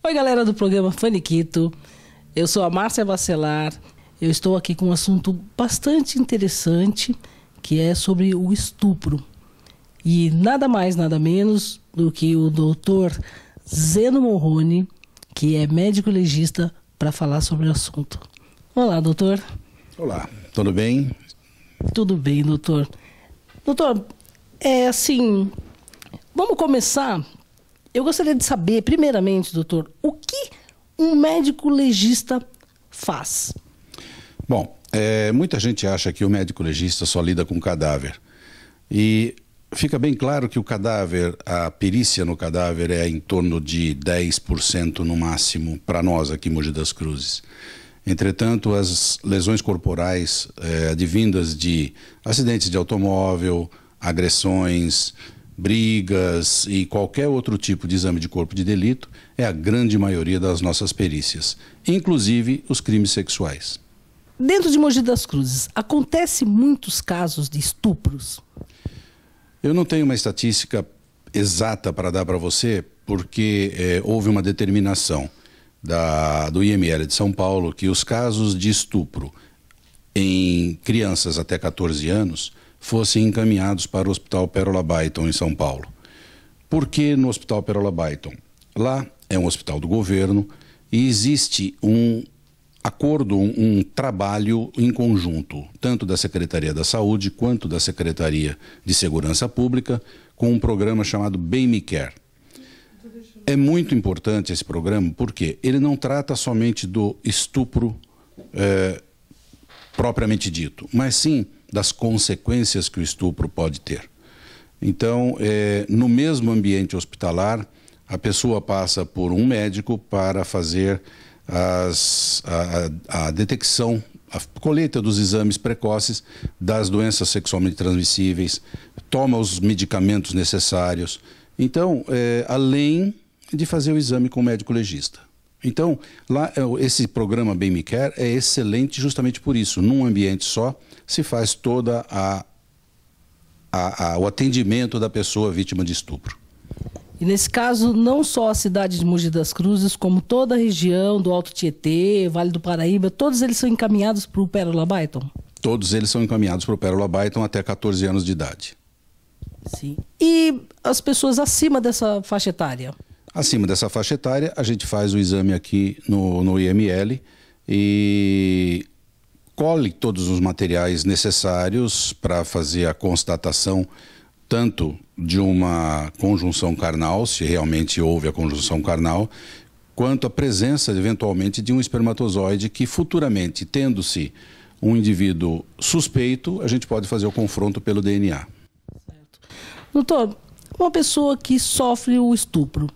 Oi, galera do programa Faniquito. Eu sou a Márcia Bacelar. Eu estou aqui com um assunto bastante interessante, que é sobre o estupro. E nada mais, nada menos do que o doutor Zeno Morrone, que é médico legista, para falar sobre o assunto. Olá, doutor. Olá, tudo bem? Tudo bem, doutor. Doutor, vamos começar. Eu gostaria de saber, primeiramente, doutor, o que um médico legista faz? Bom, muita gente acha que o médico legista só lida com cadáver. E fica bem claro que o cadáver, a perícia no cadáver é em torno de 10% no máximo para nós aqui em Mogi das Cruzes. Entretanto, as lesões corporais advindas de acidentes de automóvel, agressões, brigas e qualquer outro tipo de exame de corpo de delito é a grande maioria das nossas perícias, inclusive os crimes sexuais. Dentro de Mogi das Cruzes, acontece muitos casos de estupros? Eu não tenho uma estatística exata para dar para você, porque houve uma determinação do IML de São Paulo que os casos de estupro em crianças até 14 anos fossem encaminhados para o Hospital Pérola Baiton, em São Paulo. Por que no Hospital Pérola Baiton? Lá é um hospital do governo e existe um acordo, um trabalho em conjunto, tanto da Secretaria da Saúde quanto da Secretaria de Segurança Pública, com um programa chamado Bem Me Quer. É muito importante esse programa porque ele não trata somente do estupro propriamente dito, mas sim das consequências que o estupro pode ter. Então, no mesmo ambiente hospitalar, a pessoa passa por um médico para fazer a detecção, a colheita dos exames precoces das doenças sexualmente transmissíveis, toma os medicamentos necessários. Então, além de fazer o exame com o médico legista. Então, lá, esse programa Bem Me Quer é excelente justamente por isso. Num ambiente só, se faz toda o atendimento da pessoa vítima de estupro. E nesse caso, não só a cidade de Mogi das Cruzes, como toda a região do Alto Tietê, Vale do Paraíba, todos eles são encaminhados para o Pérola Baiton? Todos eles são encaminhados para o Pérola Baiton até 14 anos de idade. Sim. E as pessoas acima dessa faixa etária? Acima dessa faixa etária, a gente faz o exame aqui no IML e colhe todos os materiais necessários para fazer a constatação tanto de uma conjunção carnal, se realmente houve a conjunção carnal, quanto a presença, eventualmente, de um espermatozoide que futuramente, tendo-se um indivíduo suspeito, a gente pode fazer o confronto pelo DNA. Certo. Doutor, uma pessoa que sofre o estupro,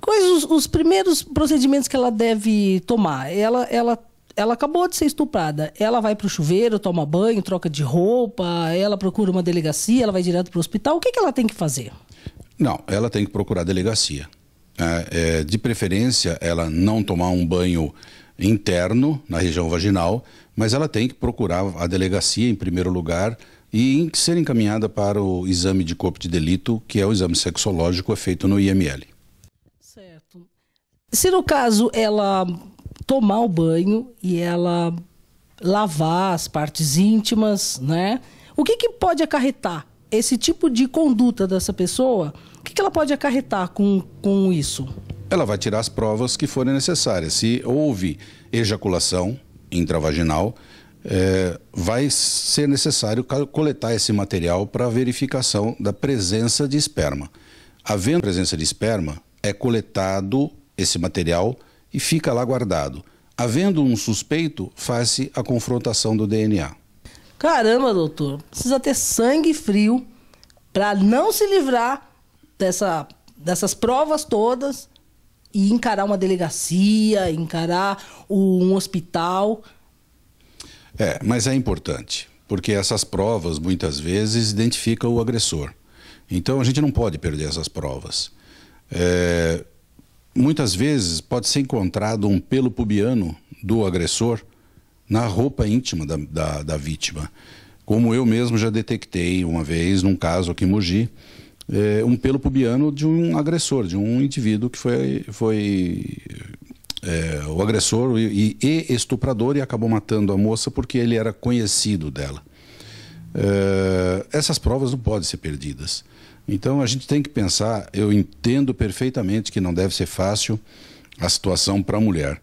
quais os primeiros procedimentos que ela deve tomar? Ela acabou de ser estuprada, ela vai para o chuveiro, toma banho, troca de roupa, ela procura uma delegacia, ela vai direto para o hospital, o que ela tem que fazer? Não, ela tem que procurar a delegacia. De preferência, ela não tomar um banho interno na região vaginal, mas ela tem que procurar a delegacia em primeiro lugar e ser encaminhada para o exame de corpo de delito, que é o exame sexológico feito no IML. Certo. Se no caso ela tomar o banho e ela lavar as partes íntimas, né? O que pode acarretar esse tipo de conduta dessa pessoa? O que ela pode acarretar com isso? Ela vai tirar as provas que forem necessárias. Se houve ejaculação intravaginal, vai ser necessário coletar esse material para verificação da presença de esperma. Havendo presença de esperma, é coletado esse material e fica lá guardado. Havendo um suspeito, faz-se a confrontação do DNA. Caramba, doutor, precisa ter sangue frio para não se livrar dessas provas todas e encarar uma delegacia, encarar um hospital. Mas é importante, porque essas provas muitas vezes identificam o agressor. Então a gente não pode perder essas provas. Muitas vezes pode ser encontrado um pelo pubiano do agressor na roupa íntima da vítima. Como eu mesmo já detectei uma vez, num caso aqui em Mogi, um pelo pubiano de um agressor, de um indivíduo que foi o agressor e estuprador, e acabou matando a moça porque ele era conhecido dela. Essas provas não podem ser perdidas. Então a gente tem que pensar, eu entendo perfeitamente que não deve ser fácil a situação para a mulher,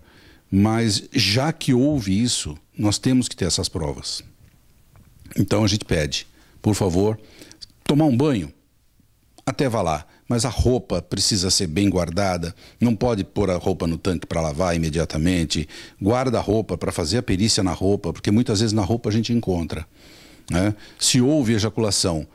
mas já que houve isso, nós temos que ter essas provas. Então a gente pede, por favor, tomar um banho, até vá lá, mas a roupa precisa ser bem guardada, não pode pôr a roupa no tanque para lavar imediatamente, guarda a roupa para fazer a perícia na roupa, porque muitas vezes na roupa a gente encontra, né? Se houve ejaculação,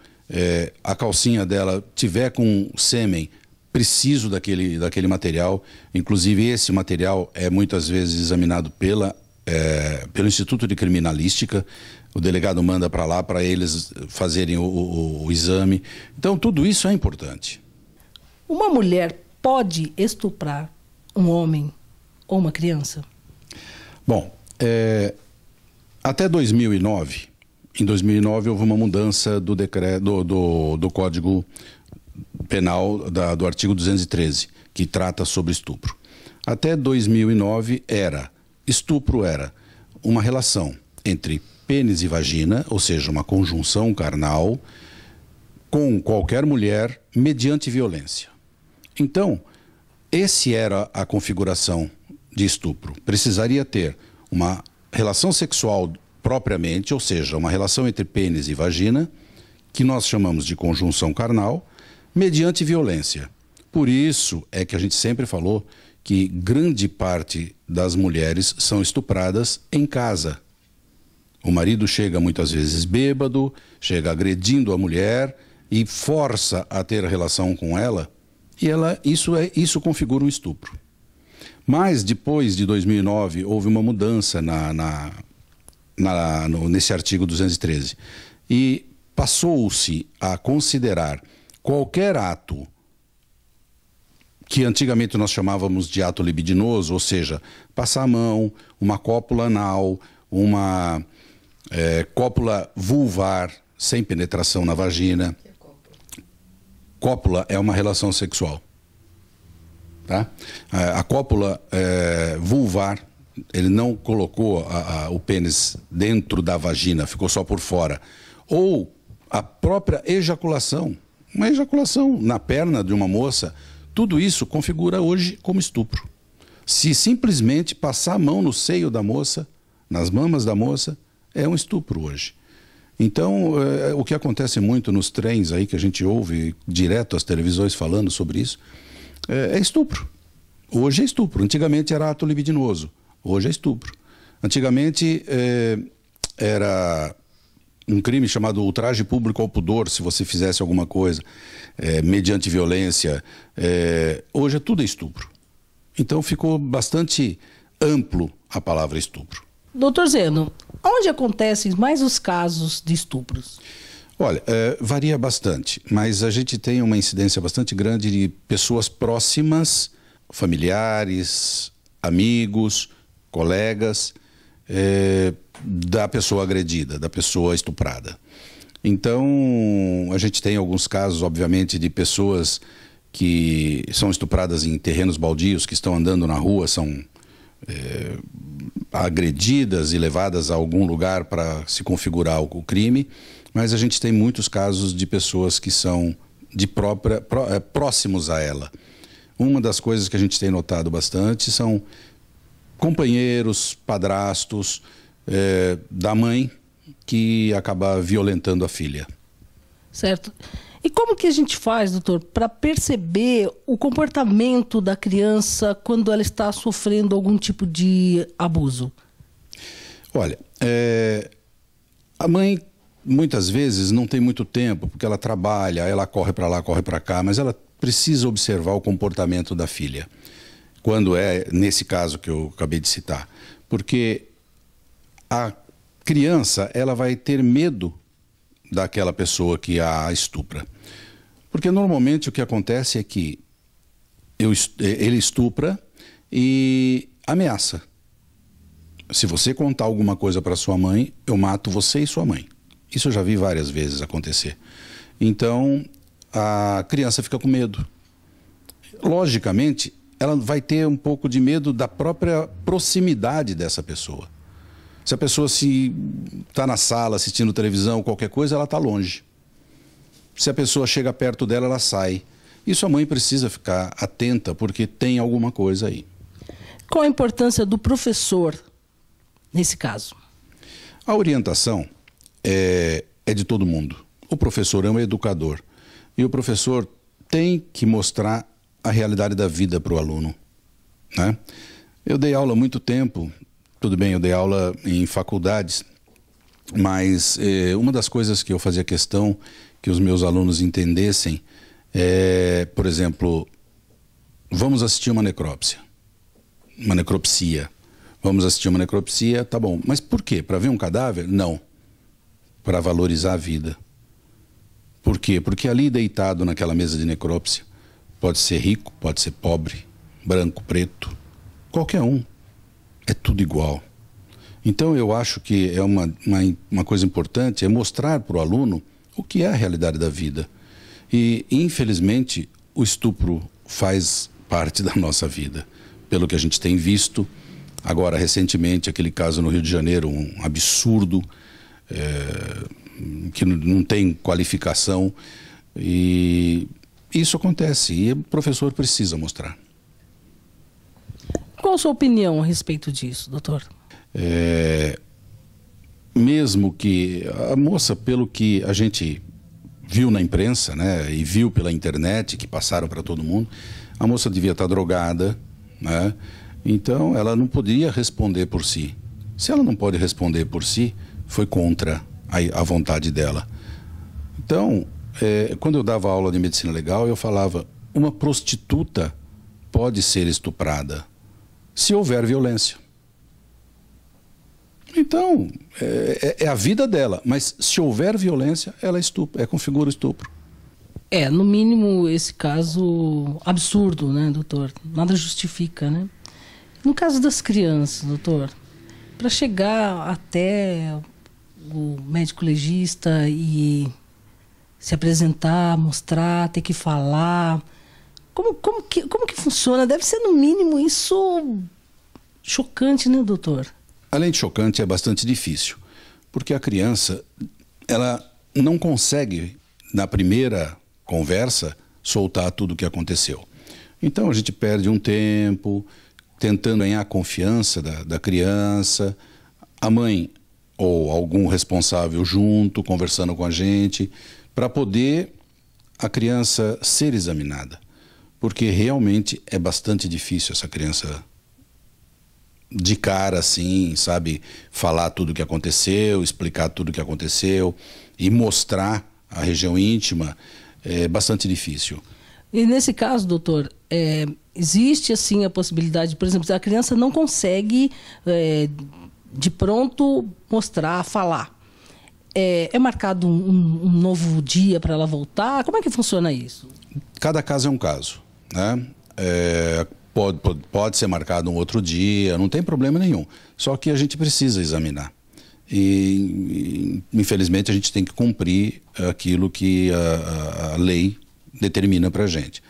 a calcinha dela tiver com sêmen, preciso daquele material, inclusive esse material é muitas vezes examinado pelo Instituto de Criminalística, o delegado manda para lá para eles fazerem o exame. Então tudo isso é importante. Uma mulher pode estuprar um homem ou uma criança? Bom, até 2009, em 2009 houve uma mudança do decreto do Código Penal do artigo 213, que trata sobre estupro. Até 2009 estupro era uma relação entre pênis e vagina, ou seja, uma conjunção carnal, com qualquer mulher mediante violência. Então, esse era a configuração de estupro. Precisaria ter uma relação sexual propriamente, ou seja, uma relação entre pênis e vagina, que nós chamamos de conjunção carnal, mediante violência. Por isso é que a gente sempre falou que grande parte das mulheres são estupradas em casa. O marido chega muitas vezes bêbado, chega agredindo a mulher e força a ter relação com ela, e isso configura um estupro. Mas depois de 2009 houve uma mudança nesse artigo 213 e passou-se a considerar qualquer ato que antigamente nós chamávamos de ato libidinoso, ou seja, passar a mão, uma cópula anal, uma cópula vulvar sem penetração na vagina. Cópula é uma relação sexual, tá? A cópula vulvar, ele não colocou o pênis dentro da vagina, ficou só por fora. Ou a própria ejaculação, uma ejaculação na perna de uma moça, tudo isso configura hoje como estupro. Se simplesmente passar a mão no seio da moça, nas mamas da moça, é um estupro hoje. Então, o que acontece muito nos trens aí, que a gente ouve direto as televisões falando sobre isso, é estupro. Hoje é estupro. Antigamente era ato libidinoso. Hoje é estupro. Antigamente era um crime chamado ultraje público ao pudor, se você fizesse alguma coisa mediante violência. Hoje tudo é estupro. Então ficou bastante amplo a palavra estupro. Doutor Zeno, onde acontecem mais os casos de estupros? Olha, varia bastante, mas a gente tem uma incidência bastante grande de pessoas próximas, familiares, amigos, colegas, da pessoa agredida, da pessoa estuprada. Então, a gente tem alguns casos, obviamente, de pessoas que são estupradas em terrenos baldios, que estão andando na rua, são agredidas e levadas a algum lugar para se configurar o crime, mas a gente tem muitos casos de pessoas que são próximos a ela. Uma das coisas que a gente tem notado bastante são companheiros, padrastos da mãe que acaba violentando a filha. Certo. E como que a gente faz, doutor, para perceber o comportamento da criança quando ela está sofrendo algum tipo de abuso? Olha, a mãe muitas vezes não tem muito tempo, porque ela trabalha, ela corre para lá, corre para cá, mas ela precisa observar o comportamento da filha, quando nesse caso que eu acabei de citar. Porque a criança, ela vai ter medo daquela pessoa que a estupra. Porque normalmente o que acontece é que ele estupra e ameaça. Se você contar alguma coisa para sua mãe, eu mato você e sua mãe. Isso eu já vi várias vezes acontecer. Então, a criança fica com medo. Logicamente, ela vai ter um pouco de medo da própria proximidade dessa pessoa. Se a pessoa está na sala assistindo televisão, qualquer coisa, ela está longe. Se a pessoa chega perto dela, ela sai. Isso a mãe precisa ficar atenta, porque tem alguma coisa aí. Qual a importância do professor nesse caso? A orientação é de todo mundo. O professor é um educador. E o professor tem que mostrar a realidade da vida para o aluno, né? Eu dei aula há muito tempo, tudo bem, eu dei aula em faculdades, mas uma das coisas que eu fazia questão que os meus alunos entendessem é, por exemplo, vamos assistir uma necrópsia. Uma necropsia. Vamos assistir uma necropsia, tá bom. Mas por quê? Para ver um cadáver? Não. Para valorizar a vida. Por quê? Porque ali deitado naquela mesa de necrópsia, pode ser rico, pode ser pobre, branco, preto, qualquer um. É tudo igual. Então eu acho que é uma coisa importante é mostrar para o aluno o que é a realidade da vida. E, infelizmente, o estupro faz parte da nossa vida. Pelo que a gente tem visto, agora, recentemente, aquele caso no Rio de Janeiro, um absurdo, que não tem qualificação. E isso acontece e o professor precisa mostrar. Qual a sua opinião a respeito disso, doutor? Mesmo que a moça, pelo que a gente viu na imprensa, né, e viu pela internet, que passaram para todo mundo, a moça devia estar drogada, né? Então ela não poderia responder por si. Se ela não pode responder por si, foi contra a vontade dela. Então, quando eu dava aula de medicina legal, eu falava, uma prostituta pode ser estuprada se houver violência. Então, é a vida dela, mas se houver violência, ela configura estupro. No mínimo, esse caso absurdo, né, doutor? Nada justifica, né? No caso das crianças, doutor, para chegar até o médico legista e se apresentar, mostrar, ter que falar, como que funciona? Deve ser, no mínimo, isso chocante, né, doutor? Além de chocante, é bastante difícil, porque a criança, ela não consegue, na primeira conversa, soltar tudo o que aconteceu. Então a gente perde um tempo tentando ganhar a confiança da criança, a mãe ou algum responsável junto, conversando com a gente, para poder a criança ser examinada. Porque realmente é bastante difícil essa criança de cara, assim, sabe, falar tudo o que aconteceu, explicar tudo o que aconteceu e mostrar a região íntima, é bastante difícil. E nesse caso, doutor, existe assim a possibilidade, por exemplo, se a criança não consegue de pronto mostrar, falar, é marcado um novo dia para ela voltar? Como é que funciona isso? Cada caso é um caso, né? Pode ser marcado um outro dia, não tem problema nenhum. Só que a gente precisa examinar. E infelizmente, a gente tem que cumprir aquilo que a lei determina para a gente.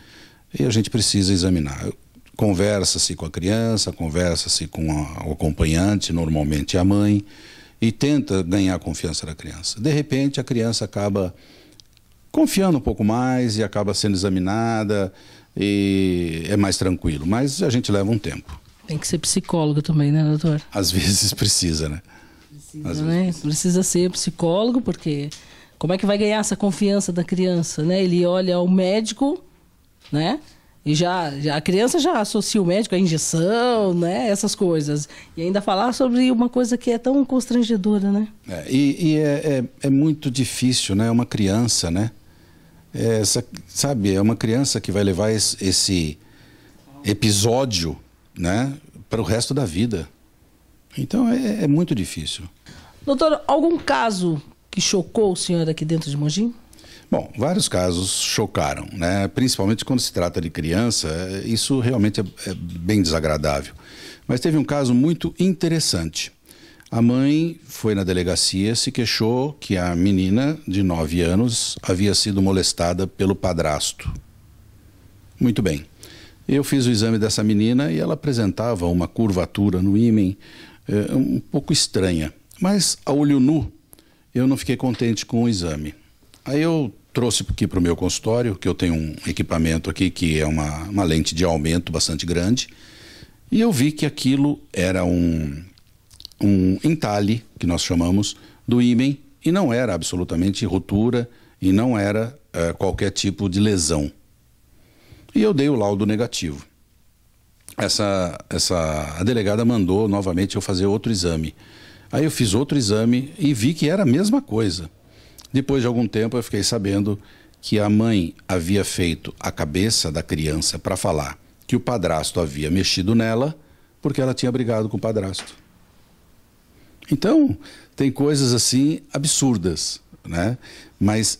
E a gente precisa examinar. Conversa-se com a criança, conversa-se com o acompanhante, normalmente a mãe, e tenta ganhar a confiança da criança. De repente, a criança acaba confiando um pouco mais e acaba sendo examinada, e é mais tranquilo, mas a gente leva um tempo. Tem que ser psicólogo também, né, doutor? Às vezes precisa, né? Precisa ser psicólogo, porque como é que vai ganhar essa confiança da criança, né? Ele olha o médico, né? E já a criança já associa o médico à injeção, né? Essas coisas. E ainda falar sobre uma coisa que é tão constrangedora, né? É muito difícil, né? Uma criança, né? Sabe, é uma criança que vai levar esse episódio, né, para o resto da vida. Então é muito difícil. Doutor, algum caso que chocou o senhor aqui dentro de Mogi? Bom, vários casos chocaram, né? Principalmente quando se trata de criança, isso realmente é bem desagradável. Mas teve um caso muito interessante. A mãe foi na delegacia, se queixou que a menina de 9 anos havia sido molestada pelo padrasto. Muito bem. Eu fiz o exame dessa menina e ela apresentava uma curvatura no ímen um pouco estranha. Mas, a olho nu, eu não fiquei contente com o exame. Aí eu trouxe aqui para o meu consultório, que eu tenho um equipamento aqui que é uma lente de aumento bastante grande, e eu vi que aquilo era um entalhe, que nós chamamos, do ímen, e não era absolutamente ruptura, e não era qualquer tipo de lesão. E eu dei o laudo negativo. A delegada mandou novamente eu fazer outro exame. Aí eu fiz outro exame e vi que era a mesma coisa. Depois de algum tempo eu fiquei sabendo que a mãe havia feito a cabeça da criança para falar que o padrasto havia mexido nela porque ela tinha brigado com o padrasto. Então, tem coisas assim absurdas, né? Mas,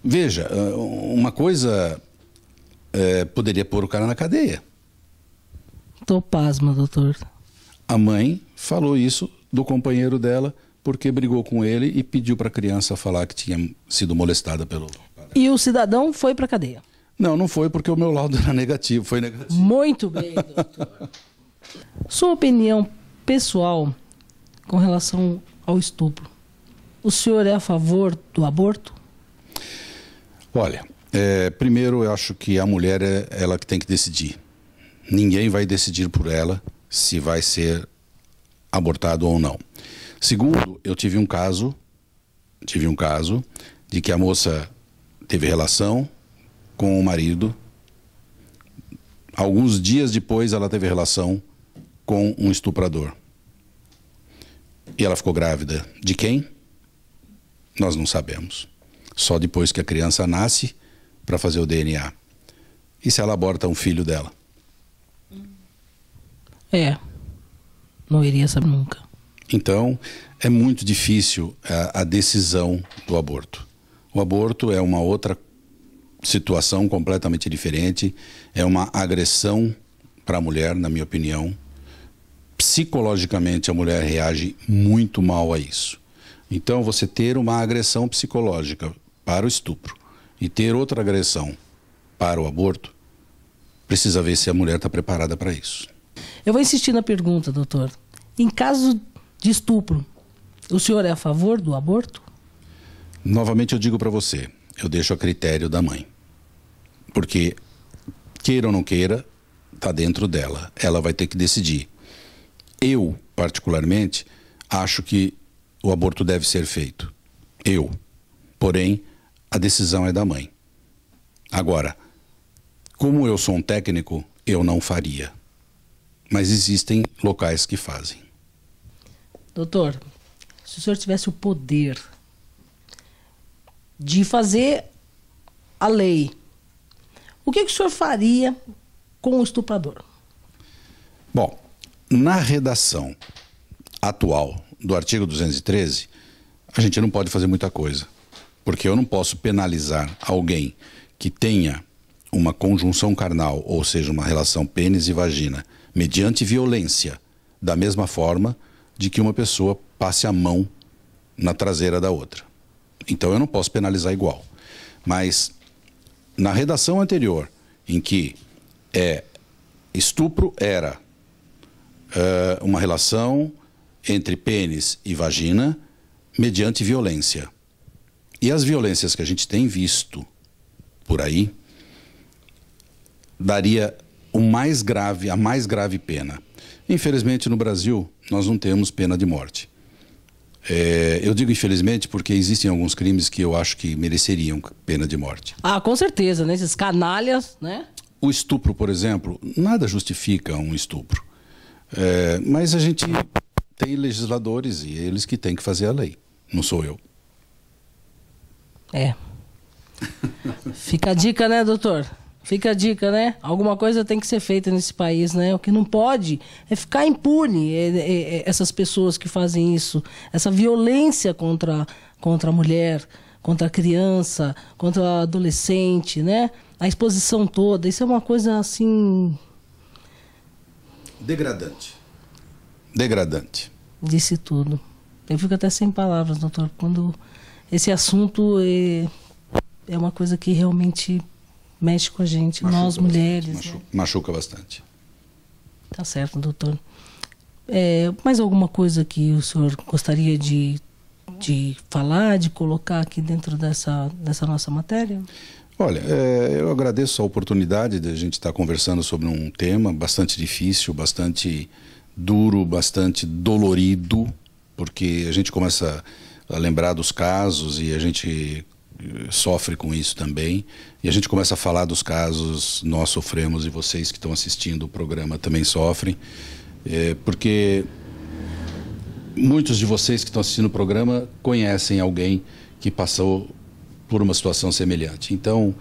veja, uma coisa poderia pôr o cara na cadeia. Tô pasma, doutor. A mãe falou isso do companheiro dela porque brigou com ele e pediu para a criança falar que tinha sido molestada pelo padrasto. E o cidadão foi para cadeia? Não, não foi porque o meu laudo era negativo, foi negativo. Muito bem, doutor. Sua opinião pessoal com relação ao estupro. O senhor é a favor do aborto? Olha, primeiro eu acho que a mulher é ela que tem que decidir. Ninguém vai decidir por ela se vai ser abortado ou não. Segundo, eu tive um caso de que a moça teve relação com o marido. Alguns dias depois ela teve relação com um estuprador. E ela ficou grávida. De quem? Nós não sabemos. Só depois que a criança nasce para fazer o DNA. E se ela aborta um filho dela? Não iria saber nunca. Então, é muito difícil a decisão do aborto. O aborto é uma outra situação completamente diferente. É uma agressão para a mulher, na minha opinião. Psicologicamente, a mulher reage muito mal a isso. Então, você ter uma agressão psicológica para o estupro e ter outra agressão para o aborto, precisa ver se a mulher está preparada para isso. Eu vou insistir na pergunta, doutor. Em caso de estupro, o senhor é a favor do aborto? Novamente eu digo para você, eu deixo a critério da mãe. Porque, queira ou não queira, está dentro dela. Ela vai ter que decidir. Eu, particularmente, acho que o aborto deve ser feito. Eu. Porém, a decisão é da mãe. Agora, como eu sou um técnico, eu não faria. Mas existem locais que fazem. Doutor, se o senhor tivesse o poder de fazer a lei, o que o senhor faria com o estuprador? Bom, na redação atual do artigo 213, a gente não pode fazer muita coisa. Porque eu não posso penalizar alguém que tenha uma conjunção carnal, ou seja, uma relação pênis e vagina, mediante violência, da mesma forma de que uma pessoa passe a mão na traseira da outra. Então eu não posso penalizar igual. Mas na redação anterior, em que estupro era uma relação entre pênis e vagina mediante violência. E as violências que a gente tem visto por aí daria a mais grave pena. Infelizmente, no Brasil, nós não temos pena de morte. Eu digo infelizmente porque existem alguns crimes que eu acho que mereceriam pena de morte. Ah, com certeza, né? Esses canalhas, né? O estupro, por exemplo, nada justifica um estupro. Mas a gente tem legisladores e eles que têm que fazer a lei. Não sou eu. Fica a dica, né, doutor? Fica a dica, né? Alguma coisa tem que ser feita nesse país, né? O que não pode é ficar impune essas pessoas que fazem isso. Essa violência contra a mulher, contra a criança, contra o adolescente, né? A exposição toda. Isso é uma coisa, assim... Degradante. Degradante. disse tudo. Eu fico até sem palavras, doutor, quando esse assunto é uma coisa que realmente mexe com a gente, Machuca nós mulheres. Bastante, né? Machuca bastante. Tá certo, doutor. Mais alguma coisa que o senhor gostaria de falar, de colocar aqui dentro dessa nossa matéria? Olha, eu agradeço a oportunidade de a gente estar conversando sobre um tema bastante difícil, bastante duro, bastante dolorido, porque a gente começa a lembrar dos casos e a gente sofre com isso também, e a gente começa a falar dos casos, nós sofremos e vocês que estão assistindo o programa também sofrem, porque muitos de vocês que estão assistindo o programa conhecem alguém que passou por uma situação semelhante. Então,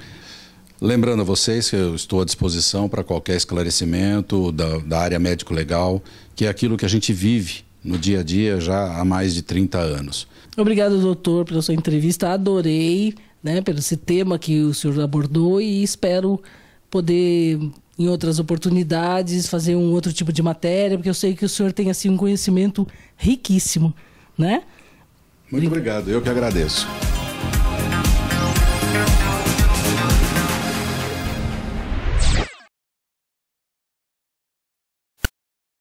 lembrando a vocês que eu estou à disposição para qualquer esclarecimento da área médico-legal, que é aquilo que a gente vive no dia a dia já há mais de 30 anos. Obrigado, doutor, pela sua entrevista. Adorei, né, pelo esse tema que o senhor abordou e espero poder, em outras oportunidades, fazer um outro tipo de matéria, porque eu sei que o senhor tem assim um conhecimento riquíssimo, né? Muito obrigado, eu que agradeço.